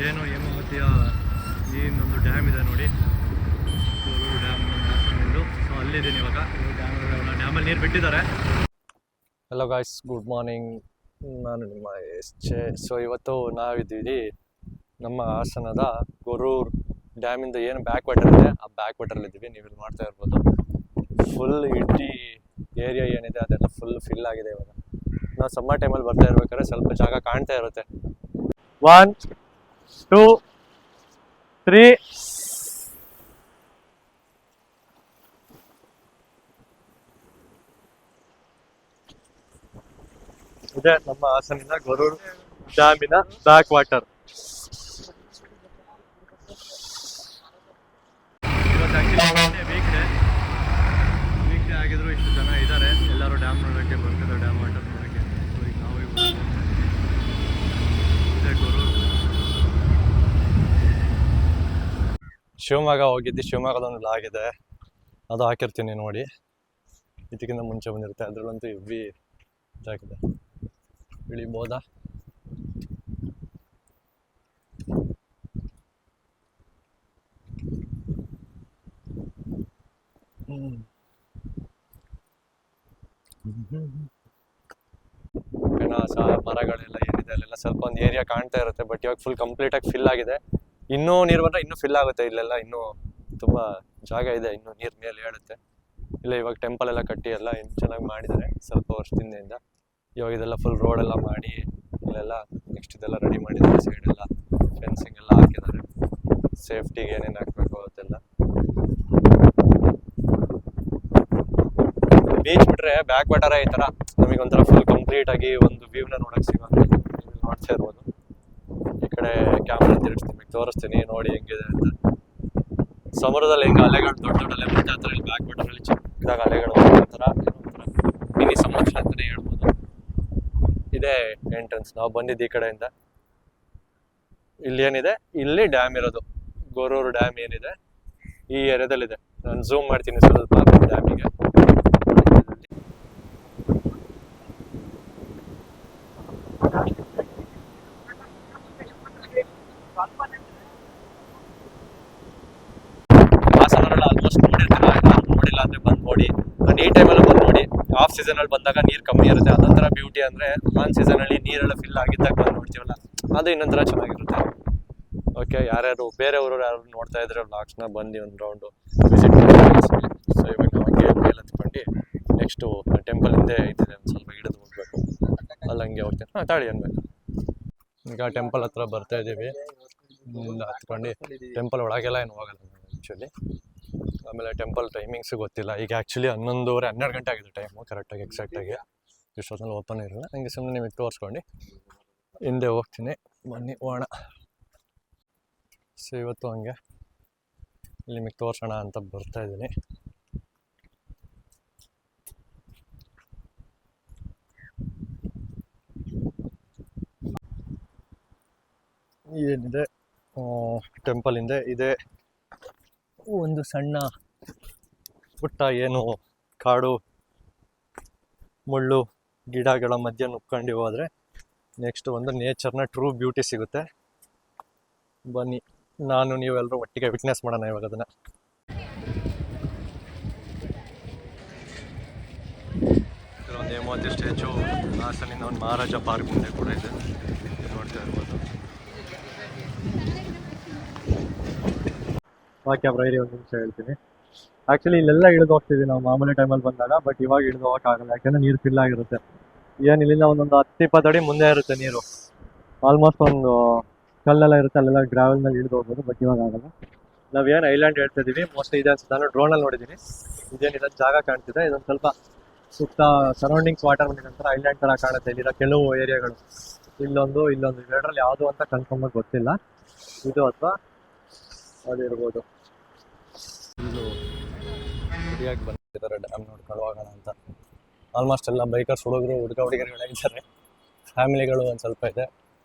ಏನು ಹೇಮಾವತಿಯ ಇನ್ನೊಂದು ಡ್ಯಾಮ್ ಇದೆ ನೋಡಿ, ಗೊರೂರು ಡ್ಯಾಮ್ ನಮ್ಮ ಹಾಸನದ್ದು. ಸೊ ಅಲ್ಲಿದ್ದೀನಿ ಇವಾಗ. ಡ್ಯಾಮಲ್ಲಿ ನೀರು ಬಿಟ್ಟಿದ್ದಾರೆ. Hello guys, good morning. ನಾನು ನಿಮ್ಮ ಎಸ್.ಜೆ. ಸೊ ಇವತ್ತು ನಾವಿದ್ದೀವಿ ನಮ್ಮ ಹಾಸನದ ಗೊರೂರು ಡ್ಯಾಮಿಂದ ಏನು ಬ್ಯಾಕ್ ವಾಟರ್ ಇದೆ, ಆ ಬ್ಯಾಕ್ ವಾಟರಲ್ಲಿದ್ದೀವಿ. ನೀವು ಇಲ್ಲಿ ಮಾಡ್ತಾ ಇರ್ಬೋದು, ಫುಲ್ ಇಡೀ ಏರಿಯಾ ಏನಿದೆ ಅದೆಲ್ಲ ಫುಲ್ ಫಿಲ್ ಆಗಿದೆ. ಇವಾಗ ನಾವು ಸಮ್ಮರ್ ಟೈಮಲ್ಲಿ ಬರ್ತಾ ಇರ್ಬೇಕಾದ್ರೆ ಸ್ವಲ್ಪ ಜಾಗ ಕಾಣ್ತಾ ಇರುತ್ತೆ. 1 2 3 ಇದೆ ನಮ್ಮ ಹಾಸನಿಂದ ಗೊರೂರು ಡ್ಯಾಮಿನ ಬ್ಯಾಕ್ ವಾಟರ್. ಇವತ್ತು ಆಕ್ಚುಲಿ ವೀಕ್ ಡೇ ಆಗಿದ್ರು ಇಷ್ಟು ಜನ ಇದ್ದಾರೆ. ಎಲ್ಲರೂ ಡ್ಯಾಮ್ ನೋಡೋಕ್ಕೆ ಬರ್ತಿದ್ದಾರೆ, ಡ್ಯಾಮ್ ವಾಟರ್ ನೋಡೋಕ್ಕೆ. ಸೊ ಈಗ ನಾವು ಇದೆ ಗೊರೂರು. ಶಿವಮೊಗ್ಗ ಹೋಗಿದ್ದು, ಶಿವಮೊಗ್ಗದೊಂದು ಲಾಗ್ ಇದೆ, ಅದು ಹಾಕಿರ್ತೀನಿ ನೋಡಿ. ಇದಕ್ಕಿಂತ ಮುಂಚೆ ಬಂದಿರುತ್ತೆ, ಅದರಲ್ಲಂತೂ ಹೆವಿ ಇದಾಗಿದೆ. ಇಳಿಬೋದಾ? ಗೆಣಸ ಮರಗಳೆಲ್ಲ ಏನಿದೆ ಅಲ್ಲೆಲ್ಲ ಸ್ವಲ್ಪ ಒಂದು ಏರಿಯಾ ಕಾಣ್ತಾ ಇರುತ್ತೆ. ಬಟ್ ಇವಾಗ ಫುಲ್ ಕಂಪ್ಲೀಟಾಗಿ ಫಿಲ್ ಆಗಿದೆ. ಇನ್ನೂ ನೀರು ಬಂದರೆ ಇನ್ನೂ ಫಿಲ್ ಆಗುತ್ತೆ. ಇಲ್ಲೆಲ್ಲ ಇನ್ನೂ ತುಂಬ ಜಾಗ ಇದೆ, ಇನ್ನೂ ನೀರು ಮೇಲೆ ಹೇಳುತ್ತೆ. ಇಲ್ಲ ಇವಾಗ ಟೆಂಪಲ್ ಎಲ್ಲ ಕಟ್ಟಿ ಎಲ್ಲ ಚೆನ್ನಾಗಿ ಮಾಡಿದ್ದಾರೆ ಸ್ವಲ್ಪ ವರ್ಷದಿಂದ. ಇವಾಗ ಇದೆಲ್ಲ ಫುಲ್ ರೋಡೆಲ್ಲ ಮಾಡಿ ಇಲ್ಲೆಲ್ಲ ನೆಕ್ಸ್ಟ್ ಇದೆಲ್ಲ ರೆಡಿ ಮಾಡಿದ್ದಾರೆ. ಸೈಡೆಲ್ಲ ಫೆನ್ಸಿಂಗ್ ಎಲ್ಲ ಹಾಕಿದ್ದಾರೆ, ಸೇಫ್ಟಿಗೆ ಏನೇನು ಹಾಕಬೇಕು ಅದೆಲ್ಲ. ಬೀಚ್ ಬಿಟ್ರೆ ಬ್ಯಾಕ್ ವಾಟರ್ ಈ ಥರ ನಮಗೊಂಥರ ಫುಲ್ ಕಂಪ್ಲೀಟ್ ಆಗಿ ಒಂದು ವ್ಯೂನ ನೋಡೋಕೆ ಸಿಗುತ್ತೆ. ನೀವು ನೋಡ್ತಾ ಇರ್ಬೋದು. ಈ ಕಡೆ ಕ್ಯಾಮ್ರಾ ತಿರುಗಿಸ್ತೀನಿ, ತೋರಿಸ್ತೀನಿ ನೋಡಿ ಹೆಂಗಿದೆ ಅಂತ. ಸಮುದ್ರದಲ್ಲಿ ಹೆಂಗೆ ಅಲೆಗಳು ದೊಡ್ಡ ದೊಡ್ಡ ಅಲೆ ಬರುತ್ತೆ, ಆ ಥರ ಇಲ್ಲಿ ಬ್ಯಾಕ್ ವಾಟರಲ್ಲಿ ಚಿಕ್ಕದಾಗ ಅಲೆಗಳು ಒಂಥರ ಮಿನಿ ಸಮುದ್ರ ಅಂತಲೇ ಹೇಳ್ಬೋದು. ಇದೇ ಎಂಟ್ರೆನ್ಸ್, ನಾವು ಬಂದಿದ್ದು ಈ ಕಡೆಯಿಂದ. ಇಲ್ಲಿ ಏನಿದೆ, ಇಲ್ಲಿ ಡ್ಯಾಮ್ ಇರೋದು, ಗೊರೂರು ಡ್ಯಾಮ್ ಏನಿದೆ ಈ ಏರಿಯಾದಲ್ಲಿದೆ. ನಾನು ಝೂಮ್ ಮಾಡ್ತೀನಿ ಸ್ವಲ್ಪ ಡ್ಯಾಮಿಗೆ. ಹಾಸನಲ್ಲ ಆಲ್ಮೋಸ್ಟ್ ನೋಡಿರ್ತೀರ, ನೋಡಿಲ್ಲ ಅಂದರೆ ಬಂದು ನೋಡಿ. ನಾನು ಈ ಟೈಮಲ್ಲಿ ಬಂದು ನೋಡಿ. ಆಫ್ ಸೀಸನಲ್ಲಿ ಬಂದಾಗ ನೀರು ಕಮ್ಮಿ ಇರುತ್ತೆ, ಅದೊಂಥರ ಬ್ಯೂಟಿ. ಅಂದರೆ ಆನ್ ಸೀಸನಲ್ಲಿ ನೀರೆಲ್ಲ ಫಿಲ್ ಆಗಿದ್ದಾಗ ಬಂದು ನೋಡ್ತೀವಲ್ಲ, ಅದು ಇನ್ನೊಂಥರ ಚೆನ್ನಾಗಿರುತ್ತೆ. ಓಕೆ, ಯಾರ್ಯಾರು ಬೇರೆ ಊರು ಯಾರು ನೋಡ್ತಾ ಇದ್ರೆ ವ್ಲಾಗ್ಸ್ನ ಬಂದು ಒಂದು ರೌಂಡು ವಿಸಿಟ್ ಮಾಡಿ. ಸೊ ಇವಾಗ ನಾವು ಹಂಗೆ ಮೇಲೆ ಹತ್ಕೊಂಡು ನೆಕ್ಸ್ಟು ಟೆಂಪಲ್ ಹಿಂದೆ ಐತಿದೆ, ಒಂದು ಸ್ವಲ್ಪ ಹಿಡಿದು ಹೋಗ್ಬೇಕು. ಅಲ್ಲಿ ಹಂಗೆ ಹೋಗ್ತೀನಿ. ತಾಳಿ ಅನ್ಬೇಕು. ಈಗ ಟೆಂಪಲ್ ಹತ್ರ ಬರ್ತಾ ಇದ್ದೀವಿ. ಹತ್ಕೊಂಡು ಟೆಂಪಲ್ ಒಳಗೆಲ್ಲ ಏನು ಹೋಗಲ್ಲ ಆ್ಯಕ್ಚುಲಿ. ಆಮೇಲೆ ಟೆಂಪಲ್ ಟೈಮಿಂಗ್ಸು ಗೊತ್ತಿಲ್ಲ. ಈಗ ಆ್ಯಕ್ಚುಲಿ 11:30 12 ಗಂಟೆ ಆಗಿದೆ ಟೈಮು ಕರೆಕ್ಟಾಗಿ ಎಕ್ಸಾಕ್ಟಾಗಿ. ಇಷ್ಟೊತ್ತಲ್ಲಿ ಓಪನ್ ಇರಲ್ಲ. ಹಂಗೆ ಸುಮ್ಮನೆ ನಿಮಗೆ ತೋರಿಸ್ಕೊಂಡು ಹಿಂದೆ ಹೋಗ್ತೀನಿ, ಬನ್ನಿ ಹೋಗೋಣ. ಸೊ ಇವತ್ತು ಹಂಗೆ ನಿಮಗೆ ತೋರಿಸೋಣ ಅಂತ ಬರ್ತಾ ಇದ್ದೀನಿ. ಏನಿದೆ ಟೆಂಪಲ್ ಹಿಂದೆ ಇದೆ ಒಂದು ಸಣ್ಣ ಪುಟ್ಟ ಏನು ಕಾಡು ಮುಳ್ಳು ಗಿಡಗಳ ಮಧ್ಯೆ ನುಗ್ಕೊಂಡು ಹೋದರೆ ನೆಕ್ಸ್ಟ್ ಒಂದು ನೇಚರ್ನ ಟ್ರೂ ಬ್ಯೂಟಿ ಸಿಗುತ್ತೆ. ಬನ್ನಿ, ನಾನು ನೀವೆಲ್ಲರೂ ಒಟ್ಟಿಗೆ ವಿಟ್ನೆಸ್ ಮಾಡೋಣ ಇವಾಗ ಅದನ್ನು. ಒಂದು ಹೇಮಾವತಿ ಸ್ಟ್ಯಾಚು ಹಾಸನಿಂದ ಒಂದು ಮಹಾರಾಜ ಪಾರ್ಕ್ ಮುಂದೆ ಕೂಡ ಇದೆ, ನೋಡ್ತಾ ಇರ್ಬೋದು. ಕ್ಯಾಮ್ರಾ ಇರಿ, ಒಂದು ನಿಮಿಷ ಹೇಳ್ತೀನಿ. ಆ್ಯಕ್ಚುಲಿ ಇಲ್ಲೆಲ್ಲ ಇಳಿದು ಹೋಗ್ತಿದ್ವಿ ನಾವು ಮಾಮೂಲಿ ಟೈಮಲ್ಲಿ ಬಂದಾಗ. ಬಟ್ ಇವಾಗ ಇಳಿದು ಹೋಗೋಕ್ಕಾಗಲ್ಲ, ಯಾಕೆಂದರೆ ನೀರು ಫಿಲ್ ಆಗಿರುತ್ತೆ. ಏನು ಇಲ್ಲಿಂದ ಒಂದೊಂದು 10-20 ಅಡಿ ಮುಂದೆ ಇರುತ್ತೆ ನೀರು. ಆಲ್ಮೋಸ್ಟ್ ಒಂದು ಕಲ್ಲೆಲ್ಲ ಇರುತ್ತೆ, ಅಲ್ಲೆಲ್ಲ ಗ್ರಾವೆಲ್ ಮೇಲೆ ಇಳಿದು ಹೋಗ್ಬೋದು. ಬಟ್ ಇವಾಗ ಆಗಲ್ಲ. ನಾವೇನು ಐಲ್ಯಾಂಡ್ ಹೇಳ್ತಾ ಇದ್ದೀವಿ, ಮೋಸ್ಟ್ಲಿ ಇದೆ ಅನ್ಸುತ್ತೆ. ನಾನು ಡ್ರೋನಲ್ಲಿ ನೋಡಿದ್ದೀನಿ. ಇದೇನಿದೆ ಜಾಗ ಕಾಣ್ತಿದೆ, ಇದೊಂದು ಸ್ವಲ್ಪ ಸುತ್ತ ಸರೌಂಡಿಂಗ್ಸ್ ವಾಟರ್ ಬಂದಿದೆ ನಂತರ ಐಲ್ಯಾಂಡ್ ಥರ ಕಾಣುತ್ತೆ. ಇಲ್ಲಿರೋ ಕೆಲವು ಏರಿಯಾಗಳು, ಇಲ್ಲೊಂದು ಇವೆರಡರಲ್ಲಿ ಯಾವುದು ಅಂತ ಕನ್ಫರ್ಮ್ ಆಗಿ ಗೊತ್ತಿಲ್ಲ. ಇದು ಅಥವಾ ಅದಿರ್ಬೋದು. ಇಲ್ಲೂ ಸರಿಯಾಗಿ ಬಂದಿದ್ದಾರೆ ಡ್ಯಾಮ್ ನೋಡ್ಕೊಂಡು ಹೋಗೋಣ ಅಂತ. ಆಲ್ಮೋಸ್ಟ್ ಎಲ್ಲ ಬೈಕರ್ಸ್ ಹುಡುಗರುಗಳೇ ಇದ್ದಾರೆ. ಫ್ಯಾಮಿಲಿಗಳು ಒಂದು ಸ್ವಲ್ಪ ಇದೆ.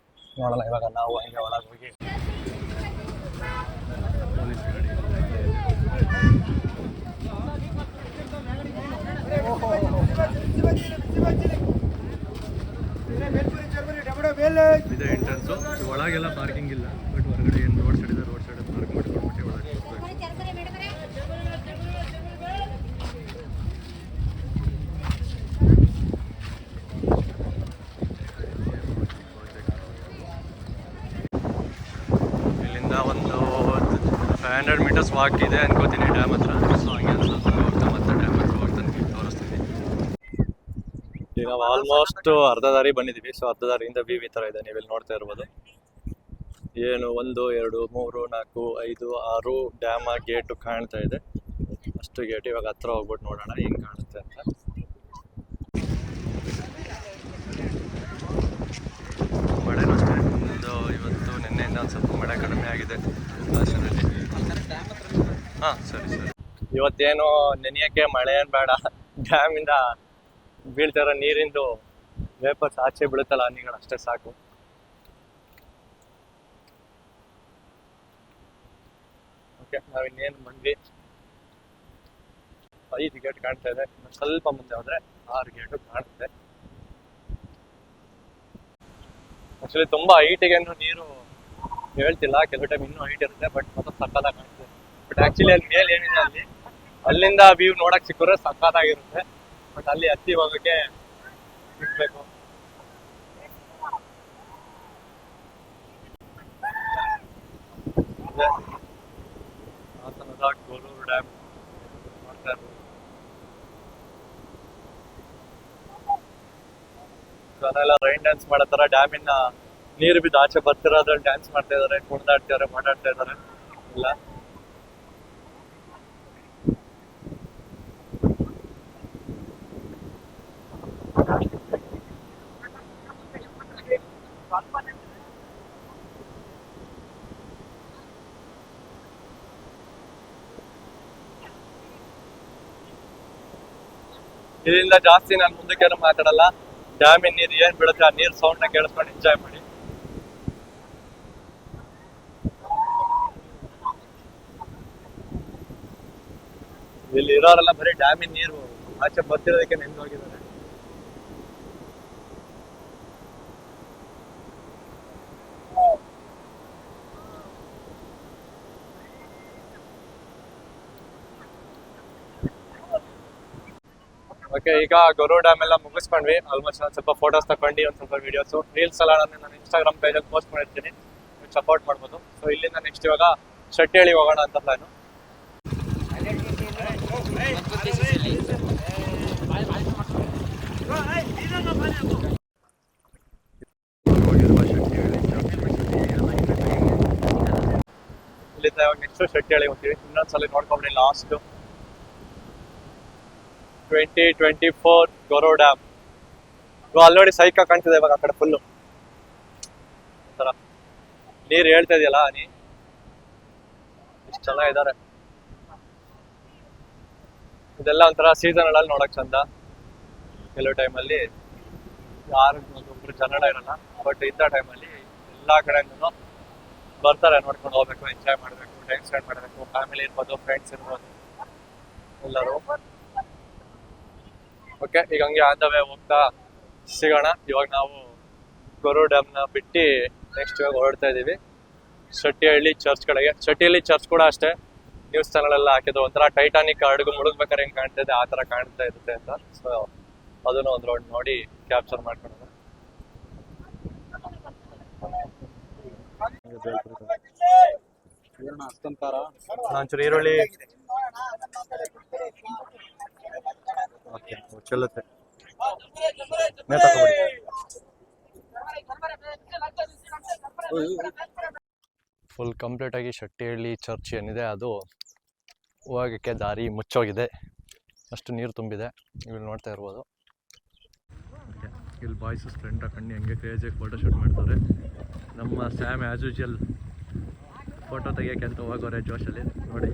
ನೋಡೋಣ ಇವಾಗ ನಾವು ಹಂಗೆ ಒಳಗೆ ಹೋಗಿ. ಇದೆ ಎಂಟ್ರೆನ್ಸು. ಒಳಗೆ ಒಳಗೆಲ್ಲ ಪಾರ್ಕಿಂಗ್ ಇಲ್ಲ, ಬಟ್ ಹೊರಗಡೆ ಏನು ರೋಡ್ ಸೈಡ್ ಇದೆ, ರೋಡ್ ಸೈಡ್ ಪಾರ್ಕ್ ಮಾಡ್ಕೊಂಡ್ಬಿಟ್ಟು ಒಳಗೆ ಹೋಗ್ಬೇಕು. ಇಲ್ಲಿಂದ ಒಂದು 500 ಮೀಟರ್ಸ್ ವಾಕ್ ಇದೆ ಅನ್ಕೋತೀನಿ ಡ್ಯಾಮ್ ಹತ್ರ. ಸೊ ಹಂಗೆ ಸ್ವಲ್ಪ ಹೋಗ್ತಾ ಮತ್ತೆ ಡ್ಯಾಮ್ ಹತ್ರ ಹೋಗ್ತಾ ನಿಮಗೆ ತೋರಿಸ್ತೀನಿ. ಈಗ ನಾವು ಆಲ್ಮೋಸ್ಟ್ ಅರ್ಧ ದಾರಿ ಬಂದಿದ್ದೀವಿ. ಸೊ ಅರ್ಧ ದಾರಿಯಿಂದ ವ್ಯೂ ಈ ಥರ ಇದೆ, ನೀವಿಲ್ಲಿ ನೋಡ್ತಾ ಇರ್ಬೋದು. ಏನು 1 2 3 4 5 6 ಡ್ಯಾಮ್ ಗೇಟು ಕಾಣ್ತಾ ಇದೆ. ಅಷ್ಟು ಗೇಟ್. ಇವಾಗ ಹತ್ರ ಹೋಗ್ಬಿಟ್ಟು ನೋಡೋಣ ಹೆಂಗೆ ಕಾಣುತ್ತೆ ಅಂತ. ಮಳೆನೂ ಅಷ್ಟೇ ಒಂದು ಇವತ್ತು ನಿನ್ನೆಯಿಂದ ಒಂದು ಸ್ವಲ್ಪ ಮಳೆ ಕಡಿಮೆ ಆಗಿದೆ ಹಾಸನಲ್ಲಿ. ಹಾಂ ಸರಿ ಸರಿ. ಇವತ್ತೇನು ನೆನೆಯೋಕ್ಕೆ ಮಳೆ ಏನು ಬೇಡ, ಡ್ಯಾಮಿಂದ ಬೀಳ್ತಾರೋ ನೀರಿಂದು ವೇಪರ್ಸ್ ಆಚೆ ಬೀಳುತ್ತಲ್ಲ ಹನಿಗಳು ಅಷ್ಟೇ ಸಾಕು. ಓಕೆ, ನಾವಿನ್ನೇನು ಬಂದ್ವಿ 5 ಗೇಟ್ ಕಾಣ್ತಾ ಇದೆ. ಸ್ವಲ್ಪ ಮುಂದೆ ಹೋದ್ರೆ 6 ಗೇಟು ಕಾಣುತ್ತೆ. ಆಕ್ಚುಲಿ ತುಂಬಾ ಹೈಟಿಗೇನು ನೀರು ಹೇಳ್ತಿಲ್ಲ, ಕೆಲವು ಟೈಮ್ ಇನ್ನೂ ಹೈಟ್ ಇರುತ್ತೆ, ಬಟ್ ಮತ್ತೆ ಸಕ್ಕತ್ತಾಗಿ ಕಾಣುತ್ತೆ. ಬಟ್ ಆಕ್ಚುಲಿ ಅಲ್ಲಿ ಮೇಲೆ ಏನಿದೆ ಅಲ್ಲಿಂದ ವ್ಯೂ ನೋಡಕ್ ಸಿಕ್ಕರೆ ಸಕ್ಕತ್ತಾಗಿರುತ್ತೆ. ಬಟ್ ಅಲ್ಲಿ ಹತ್ತಿ ಹೋಗೋಕ್ಕೆ ಸಿಗ್ಬೇಕು. ಹಾಸನದ ಗೋರೂರು ಡ್ಯಾಮ್ ನೋಡ್ತಾ ಇರ್ಬೋದು. ಅದೆಲ್ಲ ರೈನ್ ಡ್ಯಾನ್ಸ್ ಮಾಡೋ ತರ ಡ್ಯಾಮಿನ ನೀರು ಬಿದ್ದು ಆಚೆ ಬರ್ತಿರೋದ್ರಲ್ಲಿ ಡ್ಯಾನ್ಸ್ ಮಾಡ್ತಾ ಇದಾರೆ, ಕುಣಿದಾಡ್ತಿದಾರೆ, ಮಾತಾಡ್ತಾ ಇದಾರೆ ಎಲ್ಲ. ಇದರಿಂದ ಜಾಸ್ತಿ ನಾನು ಮುಂದಕ್ಕೆ ಮಾತಾಡಲ್ಲ. ಡ್ಯಾಮಿನ ನೀರು ಏನ್ ಬೀಳುತ್ತೆ ಆ ನೀರ್ ಸೌಂಡ್ ನ ಕೇಳಿಸ್ಕೊಂಡು ಎಂಜಾಯ್ ಮಾಡಿ. ಇಲ್ಲಿ ಇರೋರೆಲ್ಲ ಬರೀ ಡ್ಯಾಮಿನ ನೀರು ಆಚೆ ಬರ್ತಿರೋದಕ್ಕೆ ನೆಂದು ಹೋಗಿದ್ದಾರೆ. ಓಕೆ, ಈಗ ಗೊರೂರು ಡ್ಯಾಮ್ ಎಲ್ಲ ಮುಗಿಸ್ಕೊಂಡ್ವಿ. ಆಲ್ಮೋಸ್ಟ್ ಒಂದು ಸ್ವಲ್ಪ ಫೋಟೋಸ್ ತಗೊಂಡು ಒಂದು ಸ್ವಲ್ಪ ವಿಡಿಯೋಸ್ ರೀಲ್ಸ್ ಎಲ್ಲ ನಾನು ಇನ್ಸ್ಟಾಗ್ರಾಮ್ ಪೇಜಲ್ಲಿ ಪೋಸ್ಟ್ ಮಾಡಿರ್ತೀನಿ, ಸಪೋರ್ಟ್ ಮಾಡ್ಬೋದು. ಸೊ ಇಲ್ಲಿಂದ ನೆಕ್ಸ್ಟ್ ಇವಾಗ ಶೆಟ್ಟಿಹಳ್ಳಿ ಹೋಗೋಣ ಅಂತ ಪ್ಲಾನು. ಇಲ್ಲಿಂದ ಇವಾಗ ನೆಕ್ಸ್ಟ್ ಶೆಟ್ಟಿಹಳ್ಳಿ ಹೋಗ್ತೀವಿ. ಇನ್ನೊಂದ್ಸಲ ನೋಡ್ಕೊಂಡ್ಬಿಡಿ ಲಾಸ್ಟ್ 2024 ಗೊರೂರು ಡ್ಯಾಮ್. ಅಲ್ಲಿ ನೋಡಿ ಸೈಕ ಕಾಣ್ತಿದೆ ಇವಾಗ ಆ ಕಡೆ ಫುಲ್ಲು ಒಂಥರ ನೀರು ಹೇಳ್ತಾ ಇದೆಯಲ್ಲ ಹನಿ, ಇಷ್ಟು ಚೆನ್ನಾಗಿದ್ದಾರೆ. ಇದೆಲ್ಲ ಒಂಥರ ಸೀಸನ್ಗಳಲ್ಲಿ ನೋಡಕ್ ಚಂದ. ಕೆಲವು ಟೈಮಲ್ಲಿ ಯಾರು ಒಬ್ರು ಜನಡ ಇರಲ್ಲ, ಬಟ್ ಇಂಥ ಟೈಮಲ್ಲಿ ಎಲ್ಲಾ ಕಡೆಯಿಂದನೂ ಬರ್ತಾರೆ ನೋಡ್ಕೊಂಡು ಹೋಗ್ಬೇಕು, ಎಂಜಾಯ್ ಮಾಡಬೇಕು, ಟೈಮ್ ಸ್ಪೆಂಡ್ ಮಾಡಬೇಕು. ಫ್ಯಾಮಿಲಿ ಇರ್ಬೋದು, ಫ್ರೆಂಡ್ಸ್ ಇರ್ಬೋದು, ಎಲ್ಲರೂ. ಓಕೆ, ಈಗ ಹಂಗೆ ಆನ್ ದ ವೇ ಹೋಗ್ತಾ ಸಿಗೋಣ. ಇವಾಗ ನಾವು ಗೊರೂರು ಡ್ಯಾಮ್ನ ಬಿಟ್ಟು ನೆಕ್ಸ್ಟ್ ಇವಾಗ ಹೊರಡ್ತಾ ಇದ್ದೀವಿ ಶೆಟ್ಟಿಹಳ್ಳಿ ಚರ್ಚ್ ಕಡೆಗೆ. ಶೆಟ್ಟಿಹಳ್ಳಿ ಚರ್ಚ್ ಕೂಡ ಅಷ್ಟೇ ನ್ಯೂಸ್ ಚಾನಲ್ ಎಲ್ಲ ಹಾಕಿದ್ರು, ಒಂಥರ ಟೈಟಾನಿಕ್ ಹಡಗು ಮುಳುಗ್ಬೇಕಾದ್ರೆ ಹೆಂಗ್ ಕಾಣ್ತಾ ಇದೆ ಆ ತರ ಕಾಣ್ತಾ ಇರುತ್ತೆ ಅಂತ. ಸೊ ಅದನ್ನ ಒಂದು ರೌಂಡ್ ನೋಡಿ ಕ್ಯಾಪ್ಚರ್ ಮಾಡ್ಕೊಂಡು ಒಂಚೂರು ಈರುಳ್ಳಿ ಚೆಲ್ಲುತ್ತೆ. ಫುಲ್ ಕಂಪ್ಲೀಟ್ ಆಗಿ ಶೆಟ್ಟಿಹಳ್ಳಿ ಚರ್ಚ್ ಏನಿದೆ ಅದು ಹೋಗೋಕ್ಕೆ ದಾರಿ ಮುಚ್ಚೋಗಿದೆ, ಅಷ್ಟು ನೀರು ತುಂಬಿದೆ. ಇಲ್ಲಿ ನೋಡ್ತಾ ಇರ್ಬೋದು. ಇಲ್ಲಿ ಬಾಯ್ಸ್ ಫ್ರೆಂಡ್ ಹಾಕೊಂಡು ಹೆಂಗೆ ಕ್ರೇಜಿಯಾಗಿ ಫೋಟೋ ಶೂಟ್ ಮಾಡ್ತಾರೆ. ನಮ್ಮ ಸ್ಯಾಮ್ ಆ್ಯಸ್ ಯೂಶುವಲ್ ಫೋಟೋ ತೆಗಿಯೋಕ್ಕೆ ಅಂತ ಹೋಗೋರೆ ಜೋಶಲ್ಲಿ. ನೋಡಿ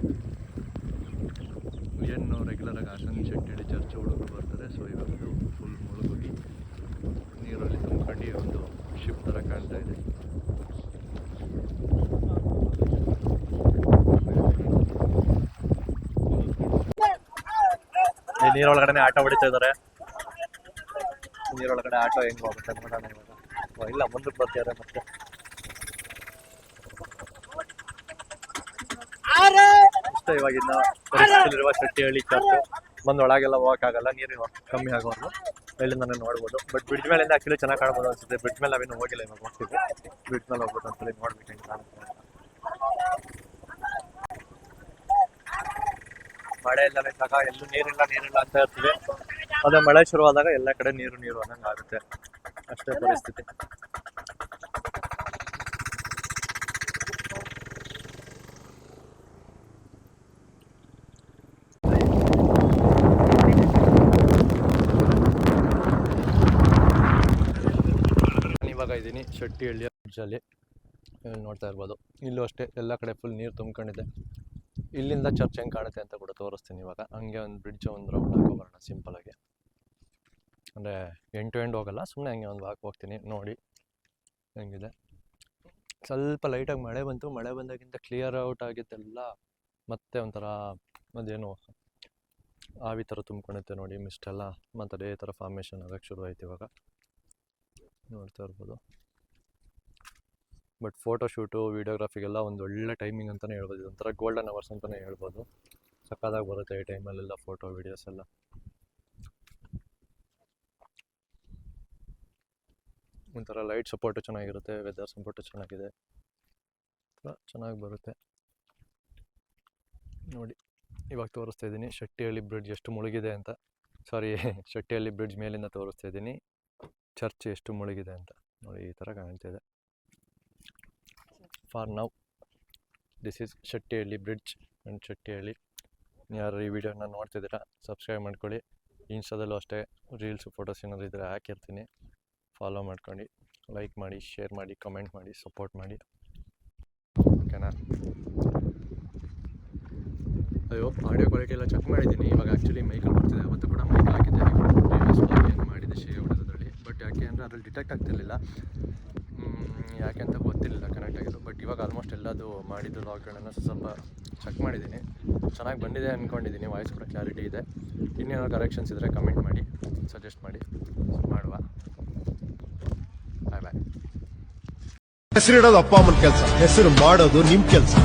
ಏನು ರೆಗ್ಯುಲರಾಗಿ ಹಾಸನ ಶೆಟ್ಟಿಹಳ್ಳಿ ಚರ್ಚ್ ಹುಡುಗರು ಬರ್ತಾರೆ. ಸೊ ಇವತ್ತು ಫುಲ್ ಮುಳುಗೋಗಿ ನೀರಲ್ಲಿ ತುಂಬ್ಕೊಂಡು ಒಂದು ಶಿಪ್ ಥರ ಕಾಣ್ತಾ ಇದೆ. ಈ ನೀರೊಳಗಡೆ ಆಟೋ ಹೊಡಿತಾ ಇದ್ದಾರೆ. ನೀರೊಳಗಡೆ ಆಟೋ ಹೆಂಗೆ ಹೋಗುತ್ತೆ ನೋಡೋಣ ಇವಾಗ. ಇಲ್ಲ ಮುಂದಕ್ಕೆ ಬರ್ತಿದ್ದಾರೆ ಮತ್ತೆ. ಆಲ್ಮೋಸ್ಟ್ ಇವಾಗಿನ ಪರಿಸ್ಥಿತಿಯಲ್ಲಿರುವ ಶೆಟ್ಟಿಹಳ್ಳಿ ಚರ್ಚ್ ಬಂದು ಒಳಗೆಲ್ಲ ಹೋಗೋಕ್ಕಾಗಲ್ಲ, ನೀರು ಕಮ್ಮಿ ಆಗೋದು ಇಲ್ಲಿಂದ ನೋಡ್ಬೋದು. ಬಟ್ ಬ್ರಿಡ್ಜ್ ಮೇಲಿಂದ ಆಕ್ಚುಲಿ ಚೆನ್ನಾಗಿ ಕಾಣ್ಬೋದು ಅನ್ಸುತ್ತೆ. ಬ್ರಿಡ್ಜ್ ಮೇಲೆ ನಾವೇನು ಹೋಗಿಲ್ಲ, ಇವಾಗ ಹೋಗ್ತೀವಿ. ಬ್ರಿಡ್ಜ್ ಮೇಲೆ ಹೋಗ್ಬೋದು ಅಂತೇಳಿ ನೋಡ್ಬೇಕು ಹೆಂಗೆ ಕಾಣುತ್ತೆ ಅಂತ. ಮಳೆ ಇಲ್ಲದೆ ಜಾಗ ಎಲ್ಲೂ ನೀರಿಲ್ಲ ಅಂತ ಇರ್ತೀವಿ. ಅದೇ ಮಳೆ ಶುರುವಾದಾಗ ಎಲ್ಲ ಕಡೆ ನೀರು ಅನ್ನಂಗೆ ಆಗುತ್ತೆ, ಅಷ್ಟೇ ಪರಿಸ್ಥಿತಿ. ಇವಾಗ ಇದ್ದೀನಿ ಶೆಟ್ಟಿಹಳ್ಳಿಯ ಬ್ರಿಡ್ಜಲ್ಲಿ, ನೋಡ್ತಾ ಇರ್ಬೋದು. ಇಲ್ಲೂ ಅಷ್ಟೇ ಎಲ್ಲ ಕಡೆ ಫುಲ್ ನೀರು ತುಂಬ್ಕೊಂಡಿದೆ. ಇಲ್ಲಿಂದ ಚರ್ಚ್ ಹೆಂಗೆ ಕಾಣುತ್ತೆ ಅಂತ ಕೂಡ ತೋರಿಸ್ತೀನಿ ಇವಾಗ. ಹಂಗೆ ಒಂದು ಬ್ರಿಡ್ಜ್ ಒಂದು ರೌಂಡ್ ಹಾಕೋಬರೋಣ ಸಿಂಪಲಾಗಿ, ಅಂದರೆ ಎಂಡ್ ಟು ಎಂಡ್ ಹೋಗಲ್ಲ, ಸುಮ್ಮನೆ ಹಂಗೆ ಒಂದು ವಾಕ್ ಹೋಗ್ತೀನಿ ನೋಡಿ ಹೆಂಗಿದೆ. ಸ್ವಲ್ಪ ಲೈಟಾಗಿ ಮಳೆ ಬಂತು, ಮಳೆ ಬಂದಾಗಿಂತ ಕ್ಲಿಯರ್ ಔಟ್ ಆಗಿದ್ದೆಲ್ಲ ಮತ್ತೆ ಒಂಥರ ಅದೇನು ಆವಿ ಥರ ತುಂಬ್ಕೊಳುತ್ತೆ ನೋಡಿ, ಮಿಸ್ಟೆಲ್ಲ ಮತ್ತು ಅದೇ ಥರ ಫಾರ್ಮೇಷನ್ ಆಗೋಕ್ಕೆ ಶುರು ಆಯ್ತು ಇವಾಗ, ನೋಡ್ತಾ ಇರ್ಬೋದು. ಬಟ್ ಫೋಟೋ ಶೂಟು ವೀಡಿಯೋಗ್ರಾಫಿಗೆಲ್ಲ ಒಂದು ಒಳ್ಳೆ ಟೈಮಿಂಗ್ ಅಂತಲೇ ಹೇಳ್ಬೋದು. ಇದೊಂಥರ ಗೋಲ್ಡನ್ ಅವರ್ಸ್ ಅಂತಲೇ ಹೇಳ್ಬೋದು. ಸಕ್ಕತ್ತಾಗಿ ಬರುತ್ತೆ ಈ ಟೈಮಲ್ಲೆಲ್ಲ ಫೋಟೋ ವೀಡಿಯೋಸ್ ಎಲ್ಲ. ಒಂಥರ ಲೈಟ್ ಸಪೋರ್ಟು ಚೆನ್ನಾಗಿರುತ್ತೆ, ವೆದರ್ ಸಪೋರ್ಟು ಚೆನ್ನಾಗಿದೆ, ಚೆನ್ನಾಗಿ ಬರುತ್ತೆ ನೋಡಿ. ಇವಾಗ ತೋರಿಸ್ತಾ ಇದ್ದೀನಿ ಶೆಟ್ಟಿಹಳ್ಳಿ ಬ್ರಿಡ್ಜ್ ಎಷ್ಟು ಮುಳುಗಿದೆ ಅಂತ. ಶೆಟ್ಟಿಹಳ್ಳಿ ಬ್ರಿಡ್ಜ್ ಮೇಲಿಂದ ತೋರಿಸ್ತಾ ಇದ್ದೀನಿ ಚರ್ಚ್ ಎಷ್ಟು ಮುಳುಗಿದೆ ಅಂತ ನೋಡಿ. ಈ ಥರ ಕಾಣ್ತಿದೆ. For now this is Shettihalli bridge and Shettihalli. ಯಾರು ಈ ವಿಡಿಯೋನ ನೋಡ್ತಿದ್ದೀರಾ ಸಬ್ಸ್ಕ್ರೈಬ್ ಮಾಡ್ಕೊಳ್ಳಿ. ಇನ್ಸ್ಟಾದಲ್ಲೂ ಅಷ್ಟೇ ರೀಲ್ಸು ಫೋಟೋಸ್ ಏನಾದ್ರು ಇದ್ದರೆ ಹಾಕಿರ್ತೀನಿ, ಫಾಲೋ ಮಾಡ್ಕೊಂಡು ಲೈಕ್ ಮಾಡಿ, ಶೇರ್ ಮಾಡಿ, ಕಮೆಂಟ್ ಮಾಡಿ, ಸಪೋರ್ಟ್ ಮಾಡಿ, ಓಕೆನಾ? ಅಯ್ಯೋ, ಆಡಿಯೋ ಕ್ವಾಲಿಟಿ ಎಲ್ಲ ಚೆಕ್ ಮಾಡಿದ್ದೀನಿ. ಇವಾಗ ಆ್ಯಕ್ಚುಲಿ ಮೈಕಲ್ಲಿ ಬರ್ತಿದೆ. ಅವತ್ತು ಕೂಡ ಮೈಕ್ ಹಾಕಿದ್ದೆ ಪ್ರೀವಿಯಸ್ ಏನು ಮಾಡಿದ್ದೆ ಶೇರ್ ಹೊಡೆದ್ರಲ್ಲಿ. ಬಟ್ ಯಾಕೆ ಅಂದರೆ ಅದ್ರಲ್ಲಿ ಡಿಟೆಕ್ಟ್ ಆಗ್ತಿರಲಿಲ್ಲ, ಯಾಕೆ ಅಂತ ಗೊತ್ತಿರಲಿಲ್ಲ ಕನೆಕ್ಟ್ ಆಗಿದ್ದು. ಬಟ್ ಇವಾಗ ಆಲ್ಮೋಸ್ಟ್ ಎಲ್ಲದು ಮಾಡಿದ್ದು ಲಾಕ್ಡೌನನ್ನು ಸ್ವಲ್ಪ ಚೆಕ್ ಮಾಡಿದ್ದೀನಿ, ಚೆನ್ನಾಗಿ ಬಂದಿದೆ ಅಂದ್ಕೊಂಡಿದ್ದೀನಿ. ವಾಯ್ಸ್ ಕೂಡ ಕ್ಲಾರಿಟಿ ಇದೆ. ಇನ್ನೇನೋ ಕರೆಕ್ಷನ್ಸ್ ಇದ್ದರೆ ಕಮೆಂಟ್ ಮಾಡಿ, ಸಜೆಸ್ಟ್ ಮಾಡಿ, ಮಾಡುವ. ಬಾಯ್ ಬಾಯ್. ಹೆಸರಿಡೋದು ಅಪ್ಪ ಅಮ್ಮನ ಕೆಲಸ, ಹೆಸರು ಮಾಡೋದು ನಿಮ್ಮ ಕೆಲಸ.